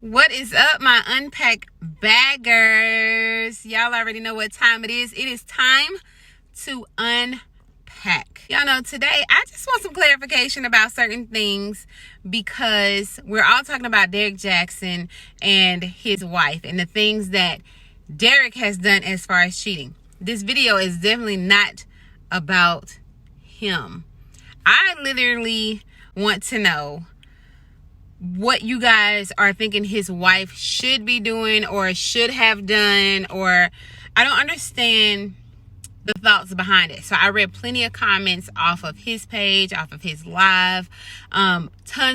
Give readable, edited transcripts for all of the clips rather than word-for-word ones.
What is up, my unpack baggers? Y'all already know what time it is. It is time to unpack. Y'all know today I just want some clarification about certain things because we're all talking about Derrick Jaxn and his wife and the things that Derrick has done as far as cheating. This video is definitely not about him. I literally want to know what you guys are thinking his wife should be doing or should have done, or I don't understand the thoughts behind it. So I read plenty of comments off of his page, off of his live, tons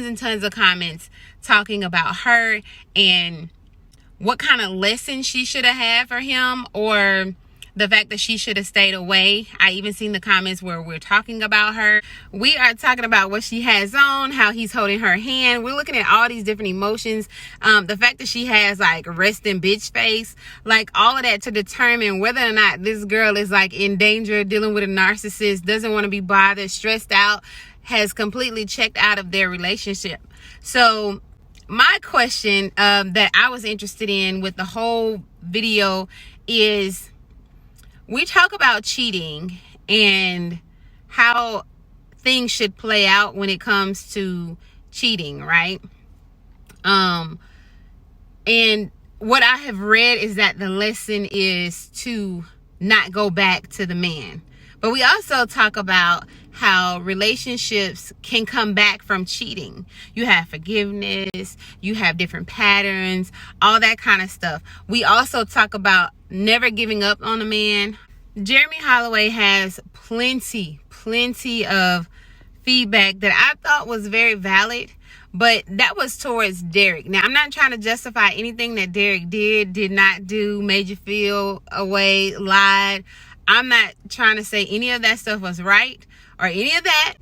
and tons of comments talking about her and what kind of lesson she should have had for him, or the fact that she should have stayed away. I even seen the comments where we're talking about her. We are talking about what she has on, how he's holding her hand. We're looking at all these different emotions. The fact that she has like resting bitch face, like all of that to determine whether or not this girl is like in danger, dealing with a narcissist, doesn't want to be bothered, stressed out, has completely checked out of their relationship. So my question that I was interested in with the whole video is, we talk about cheating and how things should play out when it comes to cheating, right? And what I have read is that the lesson is to not go back to the man. But we also talk about how relationships can come back from cheating. You have forgiveness, you have different patterns, all that kind of stuff. We also talk about never giving up on a man. Jeremy Holloway has plenty of feedback that I thought was very valid, but that was towards Derrick. Now, I'm not trying to justify anything that Derrick did not do, made you feel away, lied. I'm not trying to say any of that stuff was right or any of that.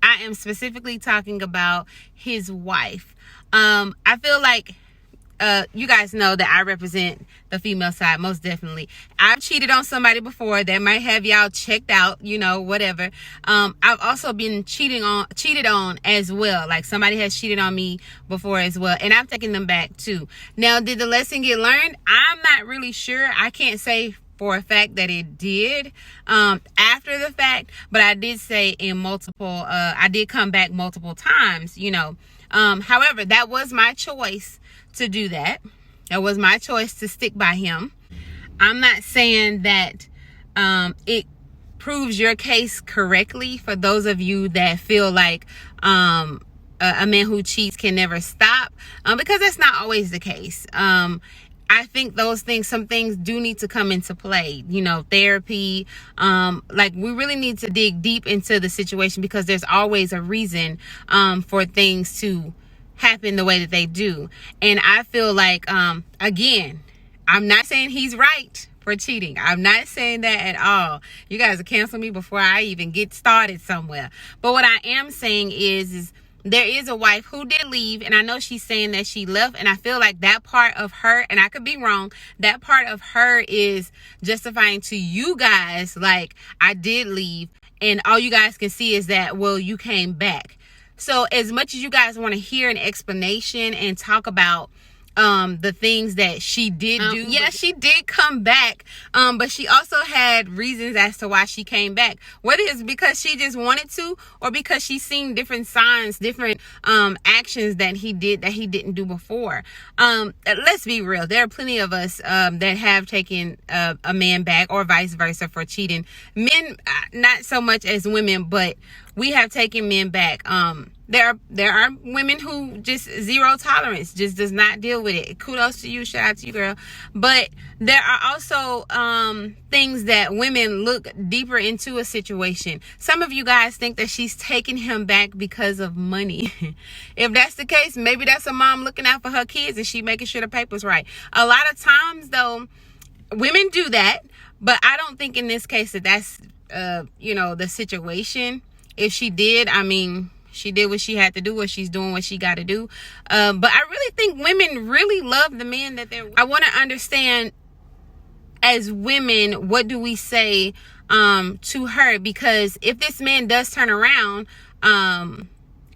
I am specifically talking about his wife. I feel like you guys know that I represent the female side, most definitely. I've cheated on somebody before that might have y'all checked out, you know, whatever. I've also been cheated on as well. Like somebody has cheated on me before as well, and I've taken them back too. Now, did the lesson get learned? I'm not really sure. I can't say for a fact that it did after the fact, but I did say in multiple, I did come back multiple times, you know. However, that was my choice to do that. That was my choice to stick by him. I'm not saying that it proves your case correctly for those of you that feel like a man who cheats can never stop, because that's not always the case. I think some things do need to come into play, you know, therapy. Like we really need to dig deep into the situation, because there's always a reason for things to happen the way that they do. And I feel like, again, I'm not saying he's right for cheating. I'm not saying that at all. You guys will cancel me before I even get started somewhere. But what I am saying is there is a wife who did leave, and I know she's saying that she left, and I feel like that part of her, and I could be wrong, that part of her is justifying to you guys, like, I did leave, and all you guys can see is that, well, you came back. So as much as you guys want to hear an explanation and talk about the things that she did do. Yeah, she did come back, but she also had reasons as to why she came back. Whether it's because she just wanted to, or because she's seen different signs, different actions that he did that he didn't do before. Let's be real. There are plenty of us that have taken a man back, or vice versa, for cheating. Men, not so much as women, but we have taken men back. There are women who just zero tolerance, just does not deal with it. Kudos to you, shout out to you, girl. But there are also things that women look deeper into a situation. Some of you guys think that she's taking him back because of money. If that's the case, maybe that's a mom looking out for her kids and she making sure the paper's right. A lot of times though, women do that, but I don't think in this case that's you know, the situation. If she did, I mean, she did what she had to do, or she's doing what she got to do. But I really think women really love the men that they're with. I want to understand, as women, what do we say to her? Because if this man does turn around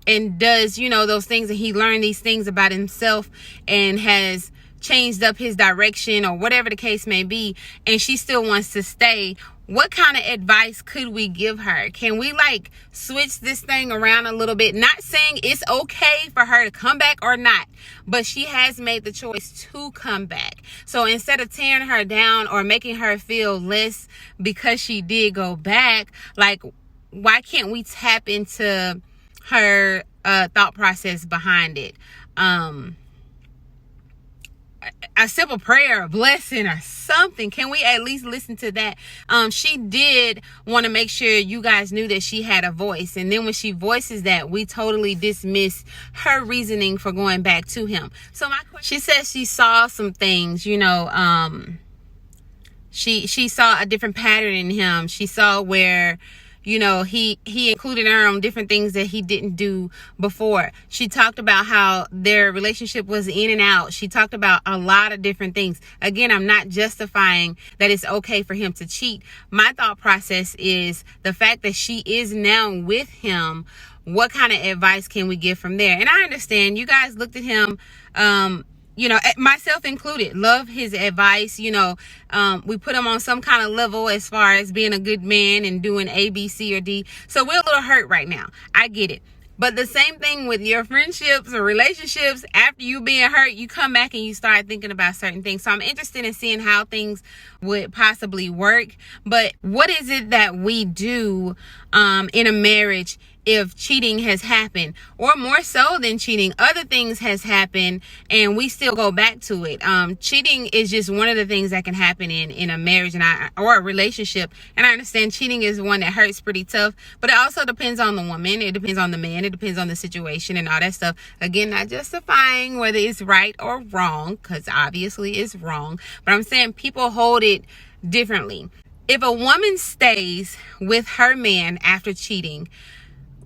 and does, you know, those things, and he learned these things about himself and has changed up his direction or whatever the case may be, and she still wants to stay, what kind of advice could we give her? Can we like switch this thing around a little bit? Not saying it's okay for her to come back or not, but she has made the choice to come back. So instead of tearing her down or making her feel less because she did go back, like, why can't we tap into her thought process behind it? A simple prayer, a blessing, or something. Can we at least listen to that? She did want to make sure you guys knew that she had a voice, and then when she voices that, we totally dismiss her reasoning for going back to him. So my question, she says she saw some things, you know, she saw a different pattern in him. She saw where, you know, he included her on different things that he didn't do before. She talked about how their relationship was in and out. She talked about a lot of different things. Again, I'm not justifying that it's okay for him to cheat. My thought process is the fact that she is now with him. What kind of advice can we give from there? And I understand you guys looked at him, you know, myself included, love his advice. You know, we put him on some kind of level as far as being a good man and doing A, B, C, or D. So we're a little hurt right now. I get it. But the same thing with your friendships or relationships. After you being hurt, you come back and you start thinking about certain things. So I'm interested in seeing how things would possibly work. But what is it that we do in a marriage if cheating has happened, or more so than cheating, other things has happened and we still go back to it? Cheating is just one of the things that can happen in a marriage or a relationship. And I understand cheating is one that hurts pretty tough, but it also depends on the woman. It depends on the man. It depends on the situation and all that stuff. Again, not justifying whether it's right or wrong, because obviously it's wrong, but I'm saying people hold it differently. If a woman stays with her man after cheating,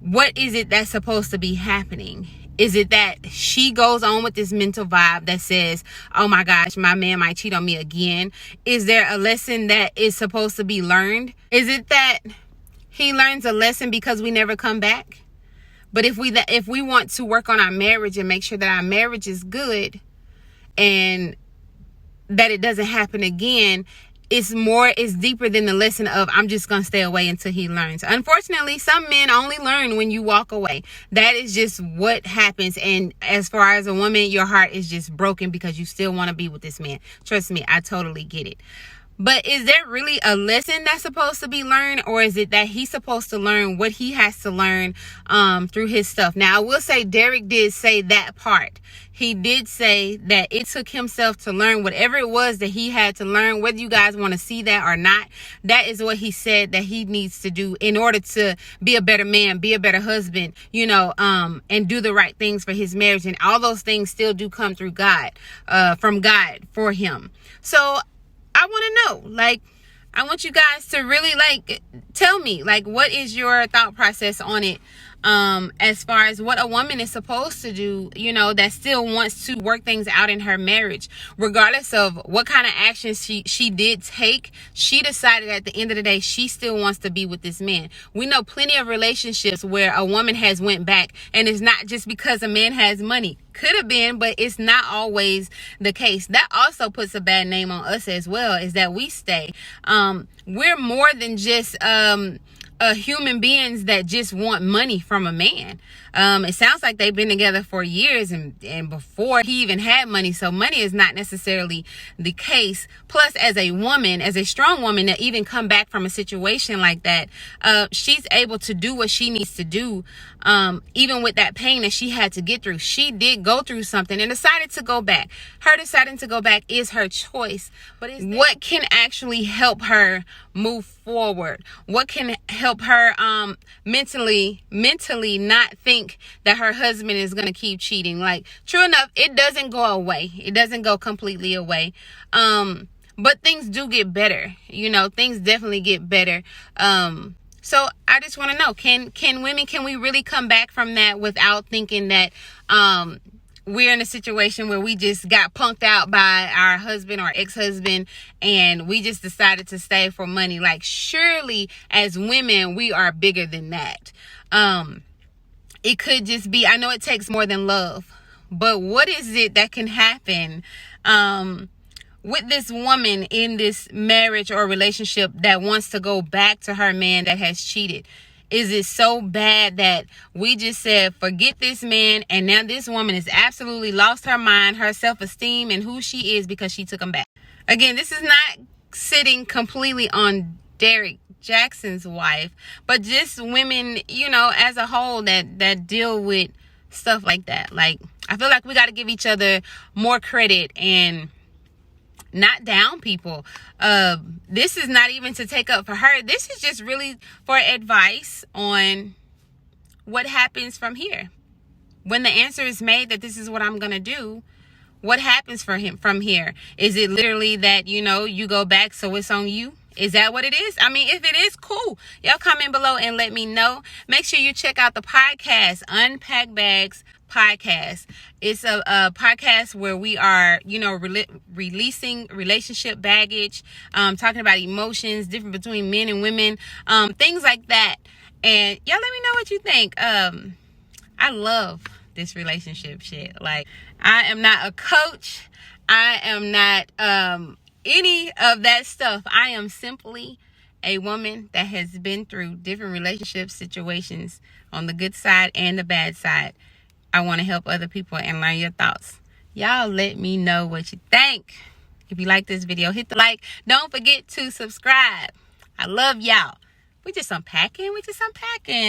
what is it that's supposed to be happening? Is it that she goes on with this mental vibe that says, oh my gosh, my man might cheat on me again? Is there a lesson that is supposed to be learned? Is it that he learns a lesson because we never come back? But if we want to work on our marriage and make sure that our marriage is good and that it doesn't happen again, it's deeper than the lesson of I'm just gonna stay away until he learns. Unfortunately, some men only learn when you walk away. That is just what happens. And as far as a woman, your heart is just broken because you still want to be with this man. Trust me, I totally get it. But is there really a lesson that's supposed to be learned, or is it that he's supposed to learn what he has to learn through his stuff? Now, I will say Derrick did say that part. He did say that it took himself to learn whatever it was that he had to learn. Whether you guys want to see that or not, that is what he said that he needs to do in order to be a better man, be a better husband, you know, and do the right things for his marriage. And all those things still do come through God, from God for him. So I want to know, like, I want you guys to really, like, tell me, like, what is your thought process on it? As far as what a woman is supposed to do, you know, that still wants to work things out in her marriage, regardless of what kind of actions she did take. She decided at the end of the day, she still wants to be with this man. We know plenty of relationships where a woman has went back, and it's not just because a man has money. Could have been, but it's not always the case. That also puts a bad name on us as well, is that we stay. We're more than just human beings that just want money from a man. It sounds like they've been together for years and before he even had money. So money is not necessarily the case. Plus, as a woman, as a strong woman that even come back from a situation like that, she's able to do what she needs to do. Even with that pain that she had to get through, she did go through something and decided to go back. Her deciding to go back is her choice. But what can actually help her move forward? What can help her mentally not think that her husband is going to keep cheating? Like, true enough, it doesn't go away. It doesn't go completely away. But things do get better. You know, things definitely get better. So I just want to know, can women, can we really come back from that without thinking that we're in a situation where we just got punked out by our husband or ex-husband and we just decided to stay for money? Like, surely as women, we are bigger than that. it could just be, I know it takes more than love, but what is it that can happen with this woman in this marriage or relationship that wants to go back to her man that has cheated? Is it so bad that we just said, forget this man, and now this woman has absolutely lost her mind, her self-esteem, and who she is because she took him back? Again, this is not sitting completely on Derrick Jaxn's wife, but just women, you know, as a whole that deal with stuff like that. Like, I feel like we got to give each other more credit and not down people. This is not even to take up for her. This is just really for advice on what happens from here. When the answer is made that this is what I'm gonna do, what happens for him from here? Is it literally that, you know, you go back, so it's on you? Is that what it is? I mean, if it is, cool. Y'all comment below and let me know. Make sure you check out the podcast, Unpack Bags Podcast. It's a podcast where we are, you know, releasing relationship baggage, talking about emotions, different between men and women, things like that. And y'all let me know what you think. I love this relationship shit. Like, I am not a coach. I am not any of that stuff. I am simply a woman that has been through different relationship situations on the good side and the bad side. I want to help other people and learn your thoughts. Y'all let me know what you think. If you like this video, hit the like. Don't forget to subscribe. I love y'all. We just unpacking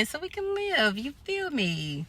so we can live. You feel me?